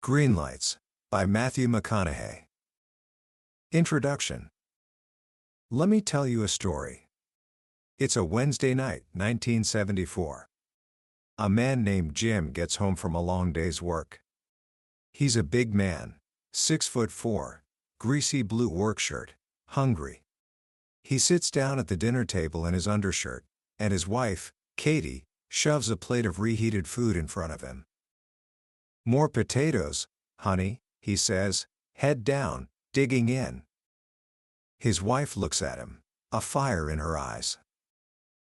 Greenlights, by Matthew McConaughey. Introduction. Let me tell you a story. It's a Wednesday night, 1974. A man named Jim gets home from a long day's work. He's a big man, 6'4", greasy blue work shirt, hungry. He sits down at the dinner table in his undershirt, and his wife, Katie, shoves a plate of reheated food in front of him. "More potatoes, honey," he says, head down, digging in. His wife looks at him, a fire in her eyes.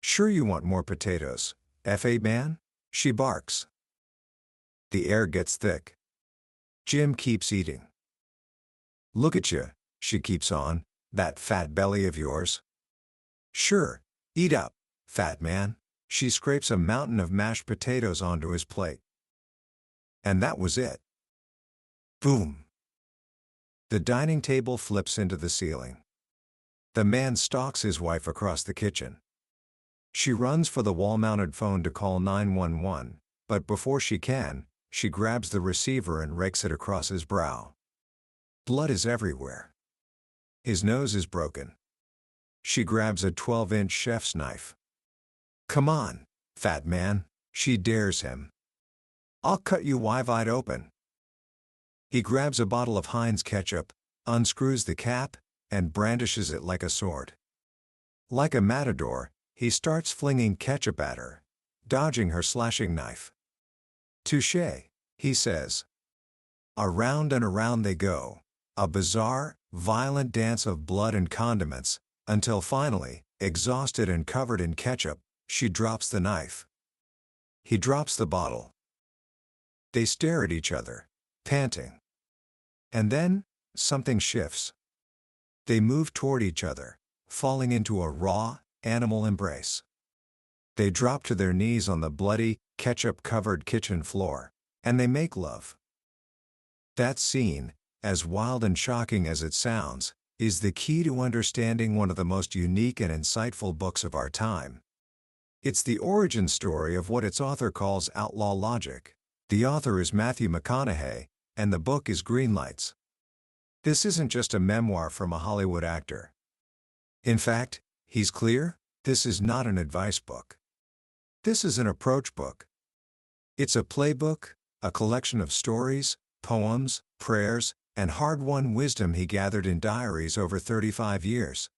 "Sure you want more potatoes, F.A. man?" she barks. The air gets thick. Jim keeps eating. "Look at you," she keeps on, "that fat belly of yours." "Sure, eat up, fat man." She scrapes a mountain of mashed potatoes onto his plate. And that was it. Boom. The dining table flips into the ceiling. The man stalks his wife across the kitchen. She runs for the wall-mounted phone to call 911, but before she can, she grabs the receiver and rakes it across his brow. Blood is everywhere. His nose is broken. She grabs a 12-inch chef's knife. "Come on, fat man," she dares him. "I'll cut you wide open." He grabs a bottle of Heinz ketchup, unscrews the cap, and brandishes it like a sword. Like a matador, he starts flinging ketchup at her, dodging her slashing knife. "Touché," he says. Around and around they go, a bizarre, violent dance of blood and condiments, until finally, exhausted and covered in ketchup, she drops the knife. He drops the bottle. They stare at each other, panting. And then, something shifts. They move toward each other, falling into a raw, animal embrace. They drop to their knees on the bloody, ketchup-covered kitchen floor, and they make love. That scene, as wild and shocking as it sounds, is the key to understanding one of the most unique and insightful books of our time. It's the origin story of what its author calls outlaw logic. The author is Matthew McConaughey, and the book is Greenlights. This isn't just a memoir from a Hollywood actor. In fact, he's clear, this is not an advice book. This is an approach book. It's a playbook, a collection of stories, poems, prayers, and hard-won wisdom he gathered in diaries over 35 years.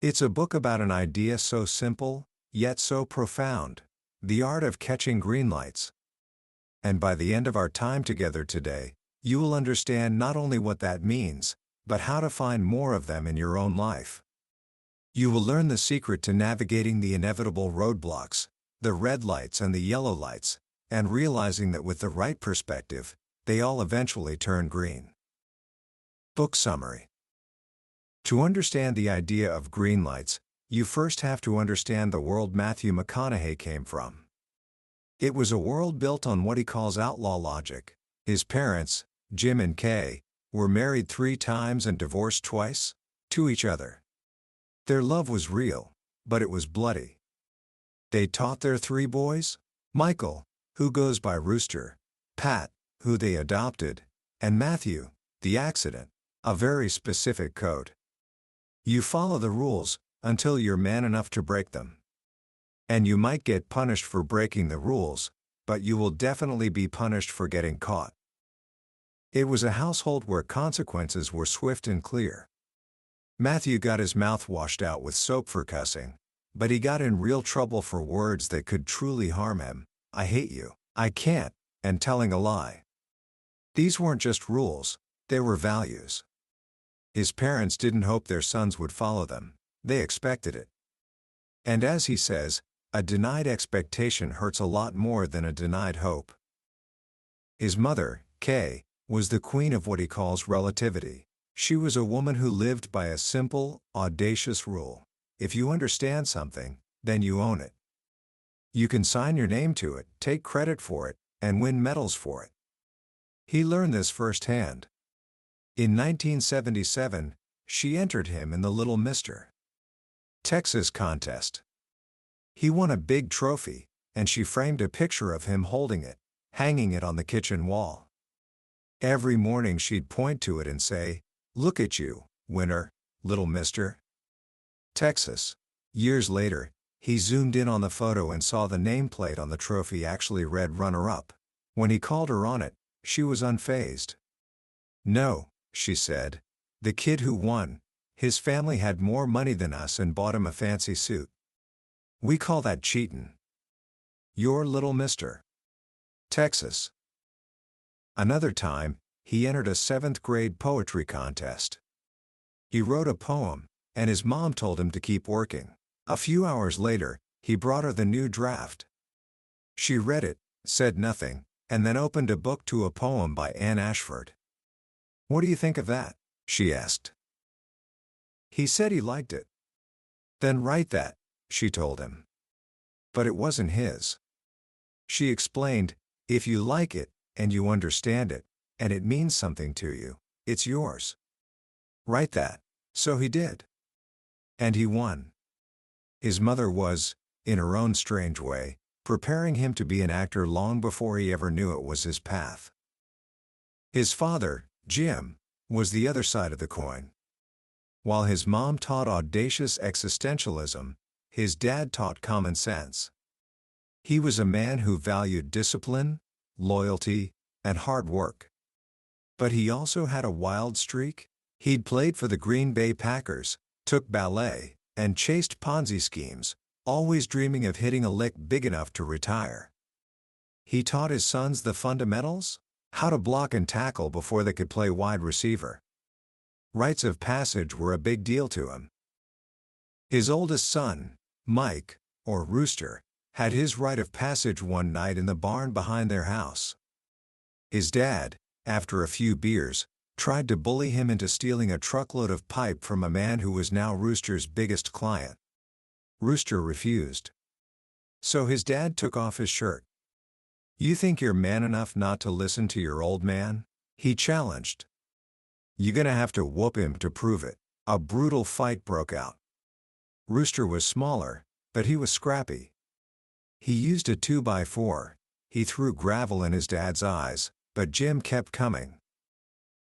It's a book about an idea so simple, yet so profound, the art of catching green lights. And by the end of our time together today, you will understand not only what that means, but how to find more of them in your own life. You will learn the secret to navigating the inevitable roadblocks, the red lights and the yellow lights, and realizing that with the right perspective, they all eventually turn green. Book summary. To understand the idea of green lights, you first have to understand the world Matthew McConaughey came from. It was a world built on what he calls outlaw logic. His parents, Jim and Kay, were married 3 times and divorced twice, to each other. Their love was real, but it was bloody. They taught their 3 boys, Michael, who goes by Rooster, Pat, who they adopted, and Matthew, the accident, a very specific code. You follow the rules, until you're man enough to break them. And you might get punished for breaking the rules, but you will definitely be punished for getting caught. It was a household where consequences were swift and clear. Matthew got his mouth washed out with soap for cussing, but he got in real trouble for words that could truly harm him: "I hate you," "I can't," and telling a lie. These weren't just rules, they were values. His parents didn't hope their sons would follow them, they expected it. And as he says, a denied expectation hurts a lot more than a denied hope. His mother, Kay, was the queen of what he calls relativity. She was a woman who lived by a simple, audacious rule: if you understand something, then you own it. You can sign your name to it, take credit for it, and win medals for it. He learned this firsthand. In 1977, she entered him in the Little Mr. Texas contest. He won a big trophy, and she framed a picture of him holding it, hanging it on the kitchen wall. Every morning she'd point to it and say, "Look at you, winner, little mister." Texas. Years later, he zoomed in on the photo and saw the nameplate on the trophy actually read runner-up. When he called her on it, she was unfazed. "No," she said. "The kid who won, his family had more money than us and bought him a fancy suit. We call that cheatin'. Your little mister." Texas. Another time, he entered a 7th grade poetry contest. He wrote a poem, and his mom told him to keep working. A few hours later, he brought her the new draft. She read it, said nothing, and then opened a book to a poem by Anne Ashford. "What do you think of that?" she asked. He said he liked it. "Then write that," she told him. But it wasn't his. She explained, "If you like it, and you understand it, and it means something to you, it's yours. Write that." So he did. And he won. His mother was, in her own strange way, preparing him to be an actor long before he ever knew it was his path. His father, Jim, was the other side of the coin. While his mom taught audacious existentialism, his dad taught common sense. He was a man who valued discipline, loyalty, and hard work. But he also had a wild streak. He'd played for the Green Bay Packers, took ballet, and chased Ponzi schemes, always dreaming of hitting a lick big enough to retire. He taught his sons the fundamentals, how to block and tackle before they could play wide receiver. Rites of passage were a big deal to him. His oldest son, Mike, or Rooster, had his rite of passage one night in the barn behind their house. His dad, after a few beers, tried to bully him into stealing a truckload of pipe from a man who was now Rooster's biggest client. Rooster refused. So his dad took off his shirt. "You think you're man enough not to listen to your old man?" he challenged. "You gonna have to whoop him to prove it." A brutal fight broke out. Rooster was smaller, but he was scrappy. He used a 2x4. He threw gravel in his dad's eyes, but Jim kept coming.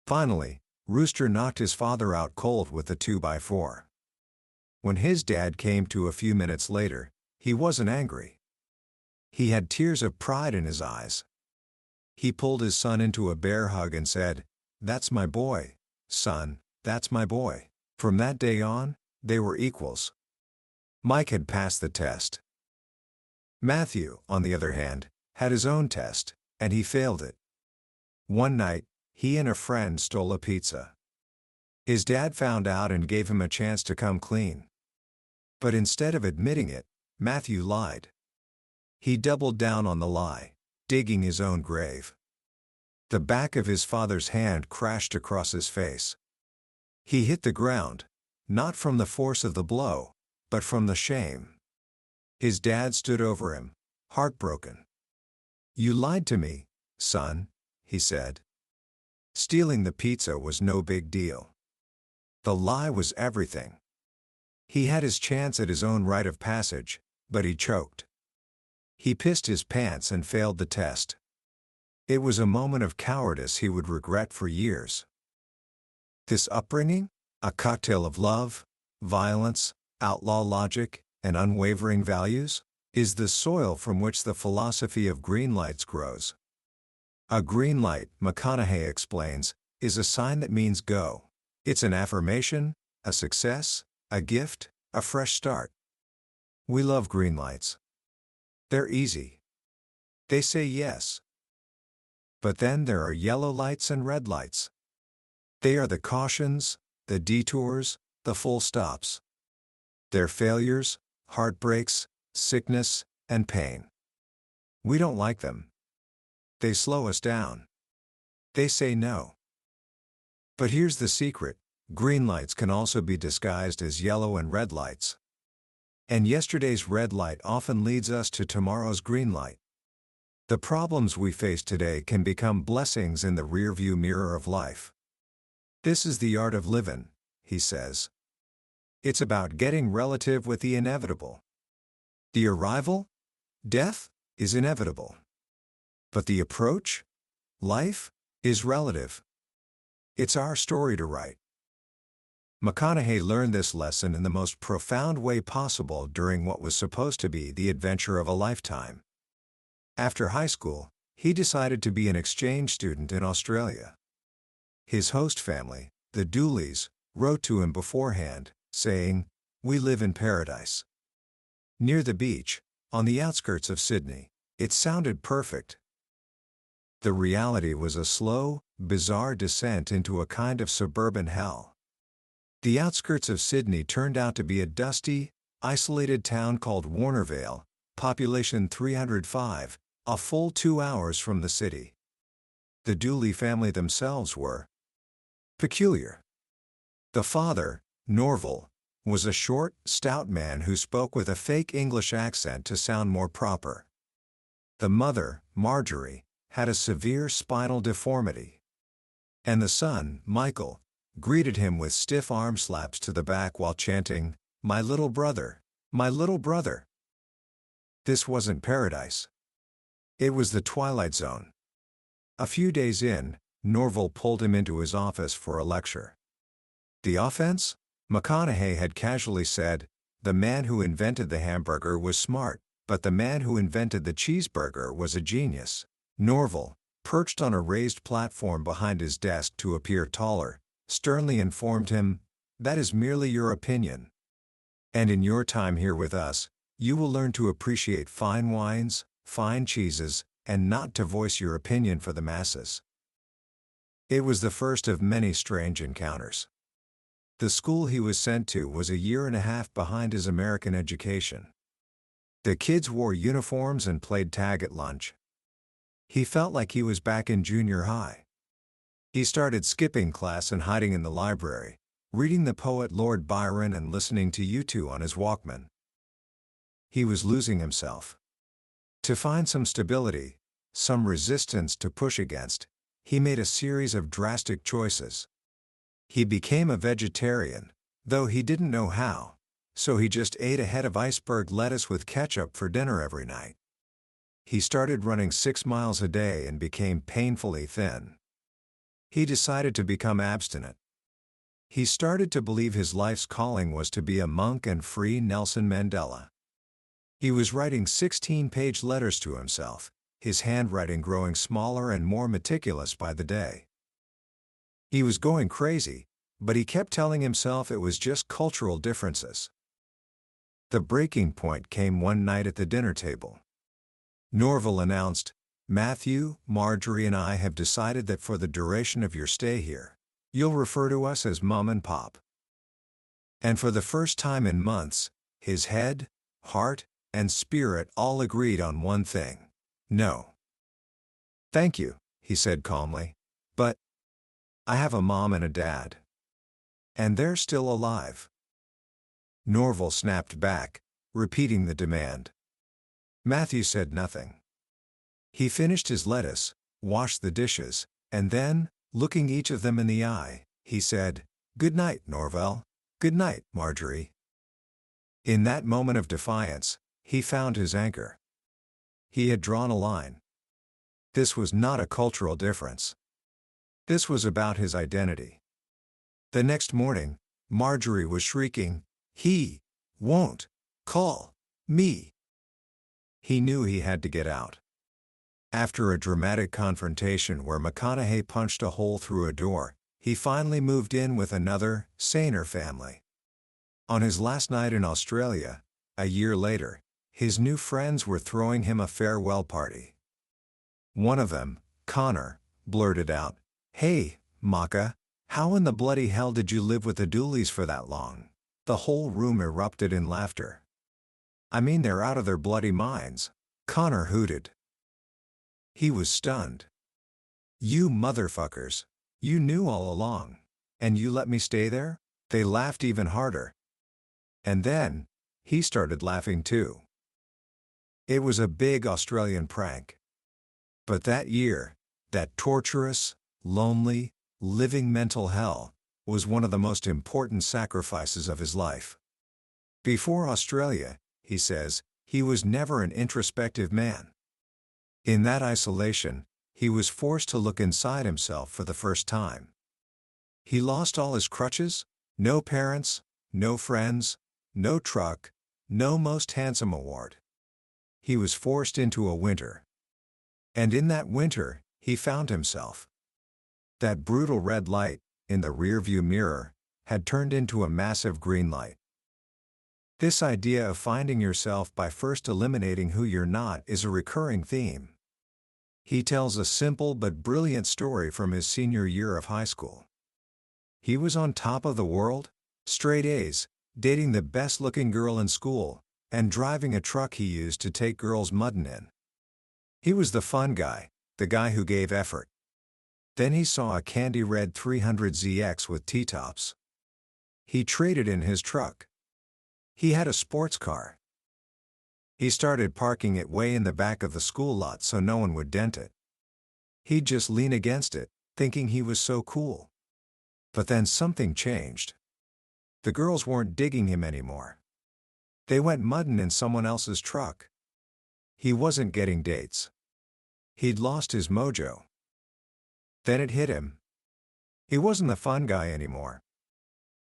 Finally, Rooster knocked his father out cold with the 2x4. When his dad came to a few minutes later, he wasn't angry. He had tears of pride in his eyes. He pulled his son into a bear hug and said, "That's my boy, son, that's my boy." From that day on, they were equals. Mike had passed the test. Matthew, on the other hand, had his own test, and he failed it. One night, he and a friend stole a pizza. His dad found out and gave him a chance to come clean. But instead of admitting it, Matthew lied. He doubled down on the lie, digging his own grave. The back of his father's hand crashed across his face. He hit the ground, not from the force of the blow, but from the shame. His dad stood over him, heartbroken. "You lied to me, son," he said. Stealing the pizza was no big deal. The lie was everything. He had his chance at his own rite of passage, but he choked. He pissed his pants and failed the test. It was a moment of cowardice he would regret for years. This upbringing, a cocktail of love, violence, outlaw logic, and unwavering values, is the soil from which the philosophy of Greenlights grows. A green light, McConaughey explains, is a sign that means go. It's an affirmation, a success, a gift, a fresh start. We love green lights. They're easy. They say yes. But then there are yellow lights and red lights. They are the cautions, the detours, the full stops. They're failures, heartbreaks, sickness, and pain. We don't like them. They slow us down. They say no. But here's the secret: green lights can also be disguised as yellow and red lights. And yesterday's red light often leads us to tomorrow's green light. The problems we face today can become blessings in the rearview mirror of life. This is the art of living, he says. It's about getting relative with the inevitable. The arrival, death, is inevitable. But the approach, life, is relative. It's our story to write. McConaughey learned this lesson in the most profound way possible during what was supposed to be the adventure of a lifetime. After high school, he decided to be an exchange student in Australia. His host family, the Dooleys, wrote to him beforehand, saying, "We live in paradise. Near the beach, on the outskirts of Sydney." It sounded perfect. The reality was a slow, bizarre descent into a kind of suburban hell. The outskirts of Sydney turned out to be a dusty, isolated town called Warnervale, population 305, a full 2 hours from the city. The Dooley family themselves were peculiar. The father, Norval, was a short, stout man who spoke with a fake English accent to sound more proper. The mother, Marjorie, had a severe spinal deformity. And the son, Michael, greeted him with stiff arm slaps to the back while chanting, "My little brother, my little brother." This wasn't paradise. It was the Twilight Zone. A few days in, Norval pulled him into his office for a lecture. The offense? McConaughey had casually said, "The man who invented the hamburger was smart, but the man who invented the cheeseburger was a genius." Norval, perched on a raised platform behind his desk to appear taller, sternly informed him, "That is merely your opinion. And in your time here with us, you will learn to appreciate fine wines, fine cheeses, and not to voice your opinion for the masses." It was the first of many strange encounters. The school he was sent to was a year and a half behind his American education. The kids wore uniforms and played tag at lunch. He felt like he was back in junior high. He started skipping class and hiding in the library, reading the poet Lord Byron and listening to U2 on his Walkman. He was losing himself. To find some stability, some resistance to push against, he made a series of drastic choices. He became a vegetarian, though he didn't know how, so he just ate a head of iceberg lettuce with ketchup for dinner every night. He started running 6 miles a day and became painfully thin. He decided to become abstinent. He started to believe his life's calling was to be a monk and free Nelson Mandela. He was writing 16-page letters to himself, his handwriting growing smaller and more meticulous by the day. He was going crazy, but he kept telling himself it was just cultural differences. The breaking point came one night at the dinner table. Norval announced, "Matthew, Marjorie and I have decided that for the duration of your stay here, you'll refer to us as Mom and Pop." And for the first time in months, his head, heart, and spirit all agreed on one thing: no. "Thank you," he said calmly, "but I have a mom and a dad. And they're still alive." Norval snapped back, repeating the demand. Matthew said nothing. He finished his lettuce, washed the dishes, and then, looking each of them in the eye, he said, "Good night, Norval. Good night, Marjorie." In that moment of defiance, he found his anchor. He had drawn a line. This was not a cultural difference. This was about his identity. The next morning, Marjorie was shrieking, "He won't call me." He knew he had to get out. After a dramatic confrontation where McConaughey punched a hole through a door, he finally moved in with another, saner family. On his last night in Australia, a year later, his new friends were throwing him a farewell party. One of them, Connor, blurted out, "Hey, Maka, how in the bloody hell did you live with the Dooleys for that long?" The whole room erupted in laughter. "I mean, they're out of their bloody minds," Connor hooted. He was stunned. "You motherfuckers, you knew all along, and you let me stay there?" They laughed even harder. And then, he started laughing too. It was a big Australian prank. But that year, that torturous, lonely, living mental hell, was one of the most important sacrifices of his life. Before Australia, he says, he was never an introspective man. In that isolation, he was forced to look inside himself for the first time. He lost all his crutches, no parents, no friends, no truck, no most handsome award. He was forced into a winter. And in that winter, he found himself. That brutal red light, in the rearview mirror, had turned into a massive green light. This idea of finding yourself by first eliminating who you're not is a recurring theme. He tells a simple but brilliant story from his senior year of high school. He was on top of the world, straight A's, dating the best-looking girl in school, and driving a truck he used to take girls mudding in. He was the fun guy, the guy who gave effort. Then he saw a candy red 300ZX with T-tops. He traded in his truck. He had a sports car. He started parking it way in the back of the school lot so no one would dent it. He'd just lean against it, thinking he was so cool. But then something changed. The girls weren't digging him anymore. They went mudding in someone else's truck. He wasn't getting dates. He'd lost his mojo. Then it hit him. He wasn't the fun guy anymore.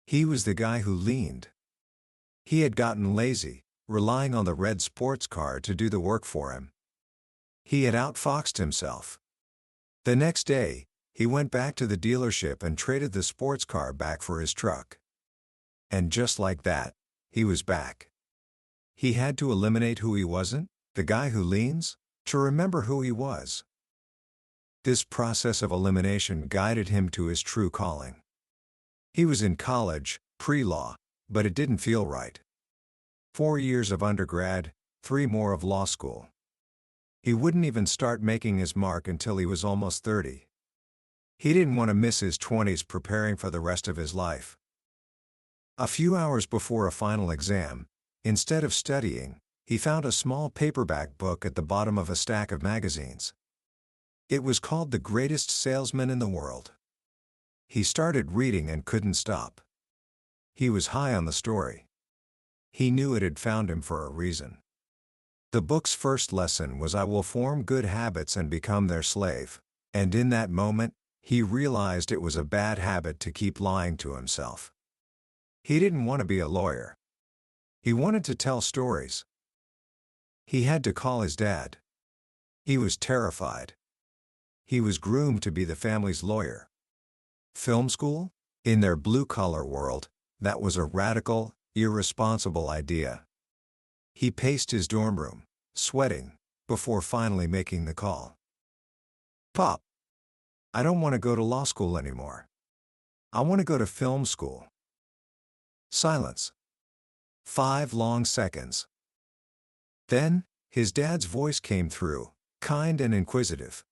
He was the guy who leaned. He had gotten lazy, relying on the red sports car to do the work for him. He had outfoxed himself. The next day, he went back to the dealership and traded the sports car back for his truck. And just like that, he was back. He had to eliminate who he wasn't, the guy who leans, to remember who he was. This process of elimination guided him to his true calling. He was in college, pre-law, but it didn't feel right. 4 years of undergrad, 3 more of law school. He wouldn't even start making his mark until he was almost 30. He didn't want to miss his 20s preparing for the rest of his life. A few hours before a final exam, instead of studying, he found a small paperback book at the bottom of a stack of magazines. It was called The Greatest Salesman in the World. He started reading and couldn't stop. He was high on the story. He knew it had found him for a reason. The book's first lesson was, "I will form good habits and become their slave," and in that moment, he realized it was a bad habit to keep lying to himself. He didn't want to be a lawyer. He wanted to tell stories. He had to call his dad. He was terrified. He was groomed to be the family's lawyer. Film school? In their blue-collar world, that was a radical, irresponsible idea. He paced his dorm room, sweating, before finally making the call. "Pop, I don't want to go to law school anymore. I want to go to film school." Silence. 5 long seconds. Then, his dad's voice came through, kind and inquisitive.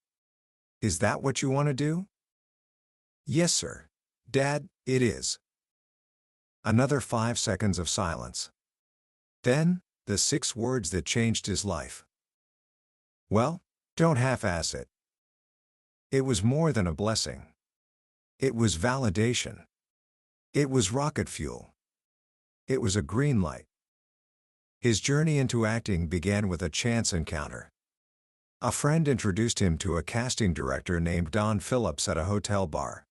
"Is that what you want to do?" "Yes, sir. Dad, it is." Another 5 seconds of silence. Then, the 6 words that changed his life. "Well, don't half-ass it." It was more than a blessing. It was validation. It was rocket fuel. It was a green light. His journey into acting began with a chance encounter. A friend introduced him to a casting director named Don Phillips at a hotel bar.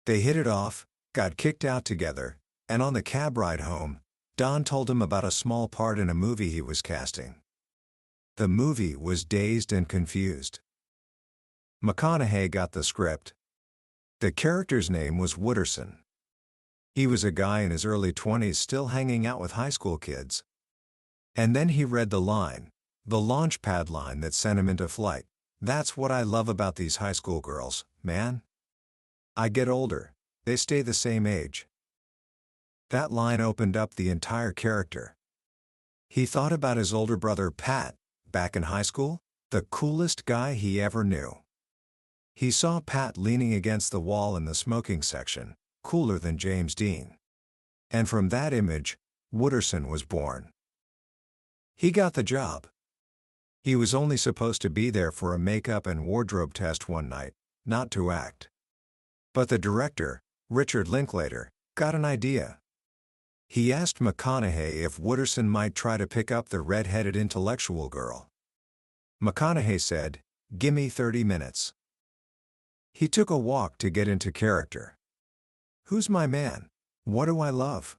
They hit it off, got kicked out together, and on the cab ride home, Don told him about a small part in a movie he was casting. The movie was Dazed and Confused. McConaughey got the script. The character's name was Wooderson. He was a guy in his early 20s still hanging out with high school kids. And then he read the line, the launchpad line that sent him into flight. "That's what I love about these high school girls, man. I get older, they stay the same age." That line opened up the entire character. He thought about his older brother Pat, back in high school, the coolest guy he ever knew. He saw Pat leaning against the wall in the smoking section, cooler than James Dean. And from that image, Wooderson was born. He got the job. He was only supposed to be there for a makeup and wardrobe test one night, not to act. But the director, Richard Linklater, got an idea. He asked McConaughey if Wooderson might try to pick up the red-headed intellectual girl. McConaughey said, Gimme 30 minutes. He took a walk to get into character. Who's my man? What do I love?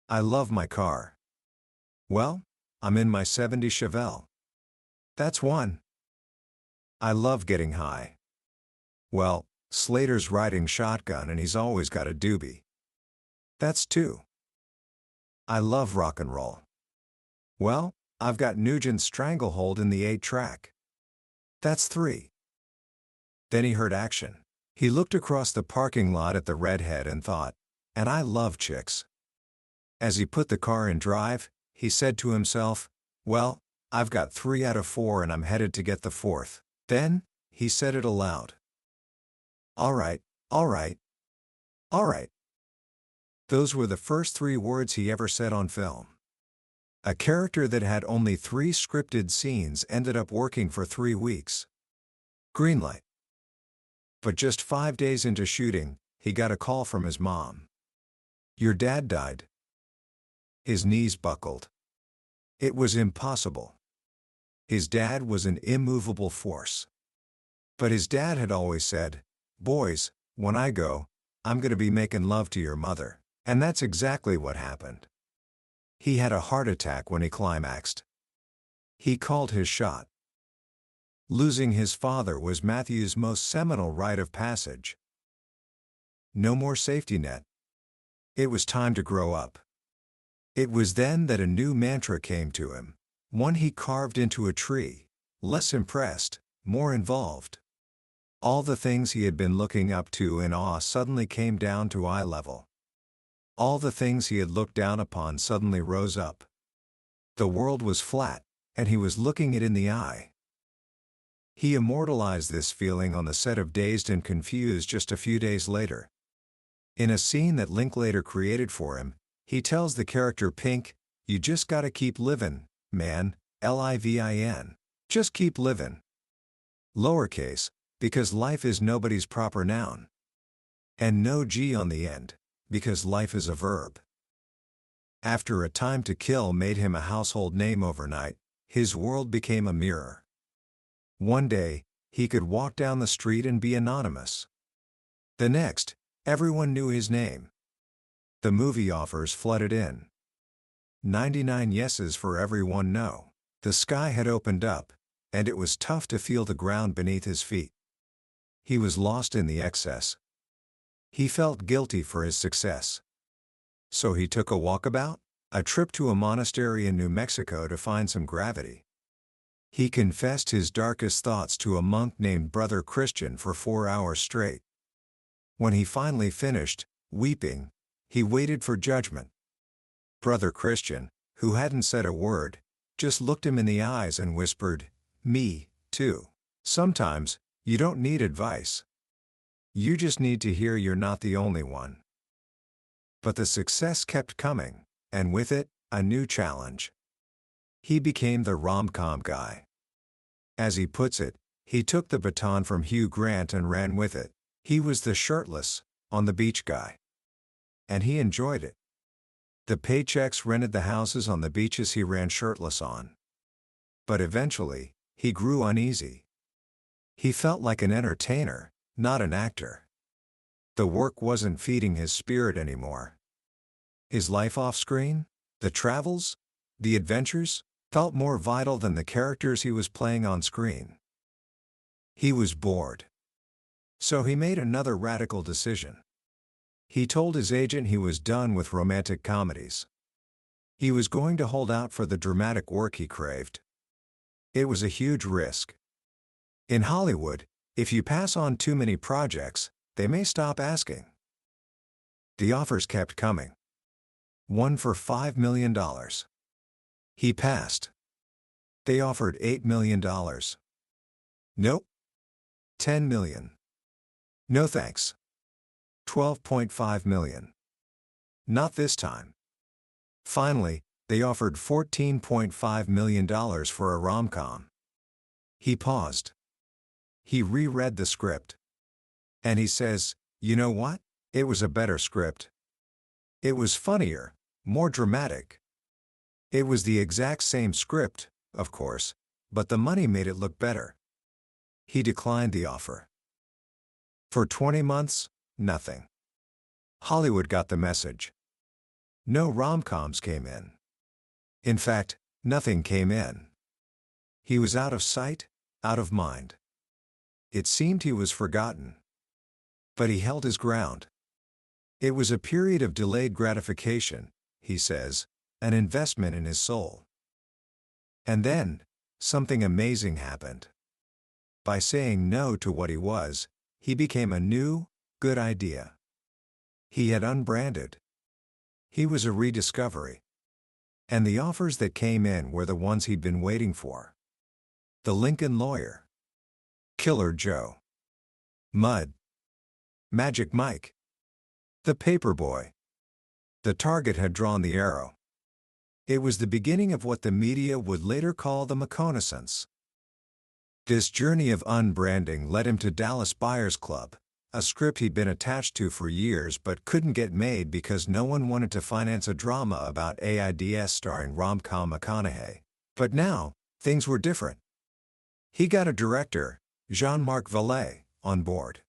I love my car. Well, I'm in my '70 Chevelle. That's one. I love getting high. Well, Slater's riding shotgun and he's always got a doobie. That's two. I love rock and roll. Well, I've got Nugent's Stranglehold in the 8-track. That's three. Then he heard action. He looked across the parking lot at the redhead and thought, and I love chicks. As he put the car in drive, he said to himself, well, I've got 3 out of 4 and I'm headed to get the 4th. Then, he said it aloud. All right, all right, all right. Those were the first 3 words he ever said on film. A character that had only 3 scripted scenes ended up working for 3 weeks. Greenlight. But just 5 days into shooting, he got a call from his mom. Your dad died. His knees buckled. It was impossible. His dad was an immovable force. But his dad had always said, boys, when I go, I'm gonna be making love to your mother. And that's exactly what happened. He had a heart attack when he climaxed. He called his shot. Losing his father was Matthew's most seminal rite of passage. No more safety net. It was time to grow up. It was then that a new mantra came to him, one he carved into a tree, less impressed, more involved. All the things he had been looking up to in awe suddenly came down to eye level. All the things he had looked down upon suddenly rose up. The world was flat, and he was looking it in the eye. He immortalized this feeling on the set of Dazed and Confused just a few days later. In a scene that Linklater created for him, he tells the character Pink, you just gotta keep livin', man, L-I-V-I-N. Just keep livin'. Lowercase, because life is nobody's proper noun. And no G on the end, because life is a verb. After A Time to Kill made him a household name overnight, his world became a mirror. One day, he could walk down the street and be anonymous. The next, everyone knew his name. The movie offers flooded in. 99 yeses for every one no. The sky had opened up, and it was tough to feel the ground beneath his feet. He was lost in the excess. He felt guilty for his success. So he took a walkabout, a trip to a monastery in New Mexico to find some gravity. He confessed his darkest thoughts to a monk named Brother Christian for 4 hours straight. When he finally finished, weeping, he waited for judgment. Brother Christian, who hadn't said a word, just looked him in the eyes and whispered, "Me, too. Sometimes, you don't need advice. You just need to hear you're not the only one." But the success kept coming, and with it, a new challenge. He became the rom-com guy. As he puts it, he took the baton from Hugh Grant and ran with it. He was the shirtless, on the beach guy. And he enjoyed it. The paychecks rented the houses on the beaches he ran shirtless on. But eventually, he grew uneasy. He felt like an entertainer, not an actor. The work wasn't feeding his spirit anymore. His life off-screen, the travels, the adventures, felt more vital than the characters he was playing on screen. He was bored. So he made another radical decision. He told his agent he was done with romantic comedies. He was going to hold out for the dramatic work he craved. It was a huge risk. In Hollywood, if you pass on too many projects, they may stop asking. The offers kept coming. One for $5 million. He passed. They offered $8 million. Nope. $10 million. No thanks. $12.5 million. Not this time. Finally, they offered $14.5 million for a rom-com. He paused. He reread the script. And he says, you know what? It was a better script. It was funnier, more dramatic. It was the exact same script, of course, but the money made it look better. He declined the offer. For 20 months, nothing. Hollywood got the message. No rom-coms came in. In fact, nothing came in. He was out of sight, out of mind. It seemed he was forgotten. But he held his ground. It was a period of delayed gratification, he says, an investment in his soul. And then, something amazing happened. By saying no to what he was, he became a new, good idea. He had unbranded. He was a rediscovery. And the offers that came in were the ones he'd been waiting for. The Lincoln Lawyer. Killer Joe. Mud. Magic Mike. The Paperboy. The target had drawn the arrow. It was the beginning of what the media would later call the McConaissance. This journey of unbranding led him to Dallas Buyers Club, a script he'd been attached to for years but couldn't get made because no one wanted to finance a drama about AIDS starring rom-com McConaughey. But now, things were different. He got a director, Jean-Marc Vallée, on board.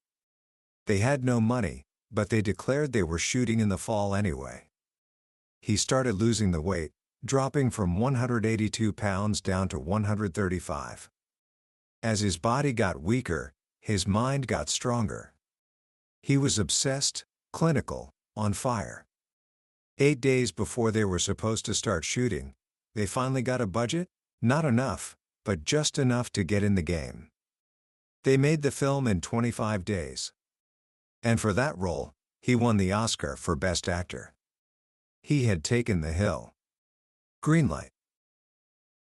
They had no money, but they declared they were shooting in the fall anyway. He started losing the weight, dropping from 182 pounds down to 135. As his body got weaker, his mind got stronger. He was obsessed, clinical, on fire. 8 days before they were supposed to start shooting, they finally got a budget, not enough, but just enough to get in the game. They made the film in 25 days. And for that role, he won the Oscar for Best Actor. He had taken the hill. Greenlight.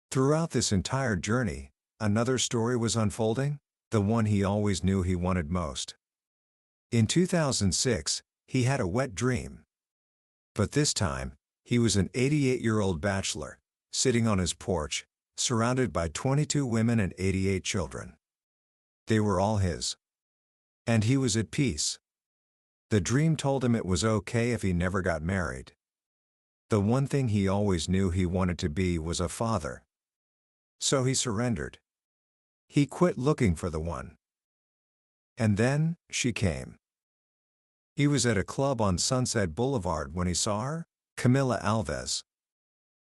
Throughout this entire journey, another story was unfolding, the one he always knew he wanted most. In 2006, he had a wet dream. But this time, he was an 88-year-old bachelor, sitting on his porch, surrounded by 22 women and 88 children. They were all his. And he was at peace. The dream told him it was okay if he never got married. The one thing he always knew he wanted to be was a father. So he surrendered. He quit looking for the one. And then, she came. He was at a club on Sunset Boulevard when he saw her, Camila Alves.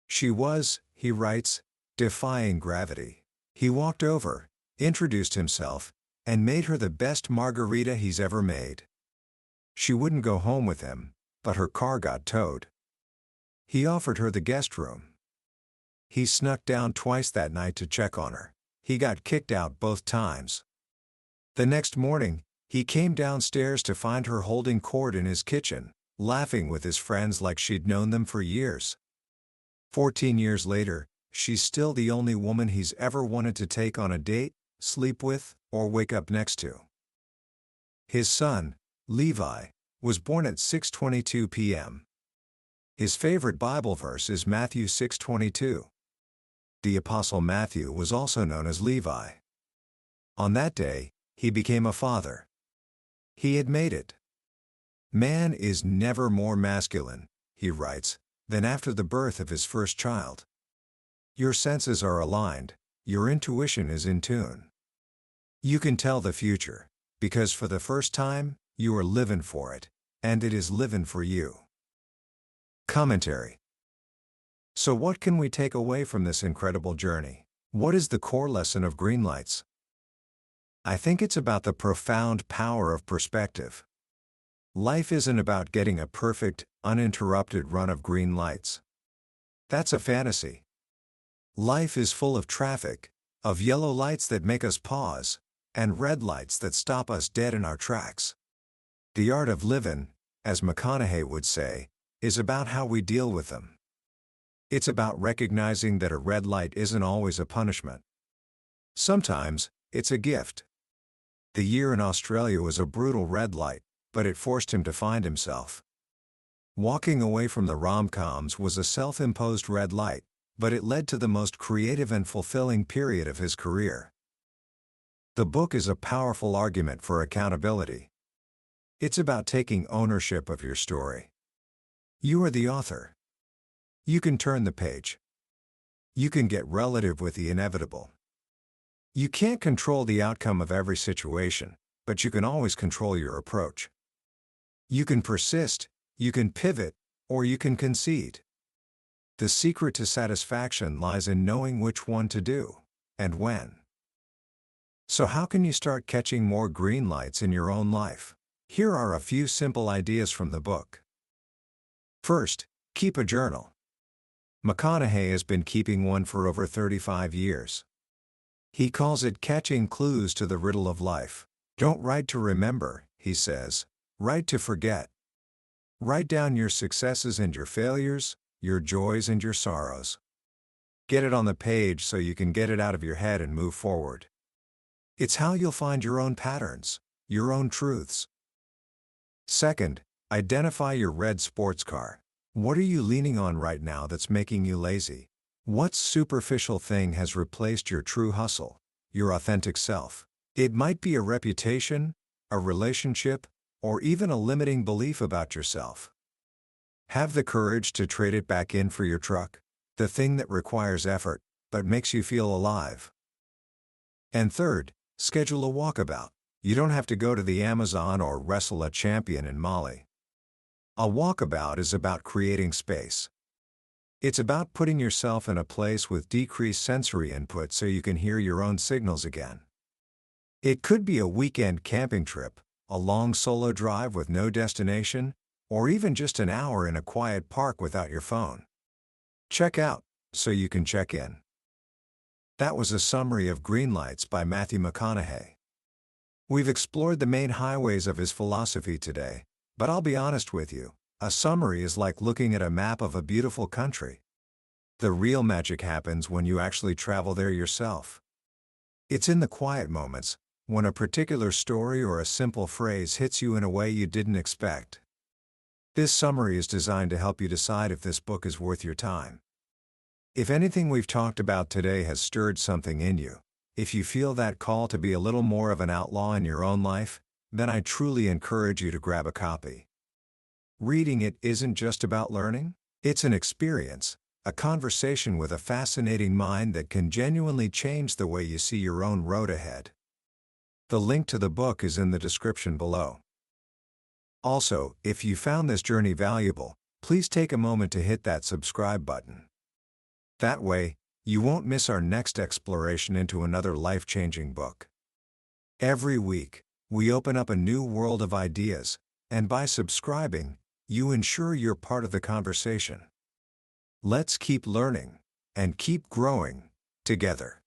She was, he writes, defying gravity. He walked over, introduced himself, and made her the best margarita he's ever made. She wouldn't go home with him, but her car got towed. He offered her the guest room. He snuck down twice that night to check on her. He got kicked out both times. The next morning, he came downstairs to find her holding court in his kitchen, laughing with his friends like she'd known them for years. 14 years later, she's still the only woman he's ever wanted to take on a date, sleep with, or wake up next to. His son, Levi, was born at 6:22 p.m. His favorite Bible verse is Matthew 6:22. The Apostle Matthew was also known as Levi. On that day, he became a father. He had made it. Man is never more masculine, he writes, than after the birth of his first child. Your senses are aligned, your intuition is in tune. You can tell the future, because for the first time, you are living for it, and it is living for you. Commentary. So what can we take away from this incredible journey? What is the core lesson of Greenlights? I think it's about the profound power of perspective. Life isn't about getting a perfect, uninterrupted run of green lights. That's a fantasy. Life is full of traffic, of yellow lights that make us pause, and red lights that stop us dead in our tracks. The art of living, as McConaughey would say, is about how we deal with them. It's about recognizing that a red light isn't always a punishment. Sometimes, it's a gift. The year in Australia was a brutal red light, but it forced him to find himself. Walking away from the rom-coms was a self-imposed red light, but it led to the most creative and fulfilling period of his career. The book is a powerful argument for accountability. It's about taking ownership of your story. You are the author. You can turn the page. You can get relative with the inevitable. You can't control the outcome of every situation, but you can always control your approach. You can persist, you can pivot, or you can concede. The secret to satisfaction lies in knowing which one to do, and when. So how can you start catching more green lights in your own life? Here are a few simple ideas from the book. First, keep a journal. McConaughey has been keeping one for over 35 years. He calls it catching clues to the riddle of life. Don't write to remember, he says. Write to forget. Write down your successes and your failures, your joys and your sorrows. Get it on the page so you can get it out of your head and move forward. It's how you'll find your own patterns, your own truths. Second, identify your red sports car. What are you leaning on right now that's making you lazy? What superficial thing has replaced your true hustle, your authentic self? It might be a reputation, a relationship, or even a limiting belief about yourself. Have the courage to trade it back in for your truck, the thing that requires effort, but makes you feel alive. And third, schedule a walkabout. You don't have to go to the Amazon or wrestle a champion in Mali. A walkabout is about creating space. It's about putting yourself in a place with decreased sensory input so you can hear your own signals again. It could be a weekend camping trip, a long solo drive with no destination, or even just an hour in a quiet park without your phone. Check out, so you can check in. That was a summary of Greenlights by Matthew McConaughey. We've explored the main highways of his philosophy today, but I'll be honest with you, a summary is like looking at a map of a beautiful country. The real magic happens when you actually travel there yourself. It's in the quiet moments, when a particular story or a simple phrase hits you in a way you didn't expect. This summary is designed to help you decide if this book is worth your time. If anything we've talked about today has stirred something in you, if you feel that call to be a little more of an outlaw in your own life, then I truly encourage you to grab a copy. Reading it isn't just about learning, it's an experience, a conversation with a fascinating mind that can genuinely change the way you see your own road ahead. The link to the book is in the description below. Also, if you found this journey valuable, please take a moment to hit that subscribe button. That way, you won't miss our next exploration into another life-changing book. Every week, we open up a new world of ideas, and by subscribing, you ensure you're part of the conversation. Let's keep learning and keep growing together.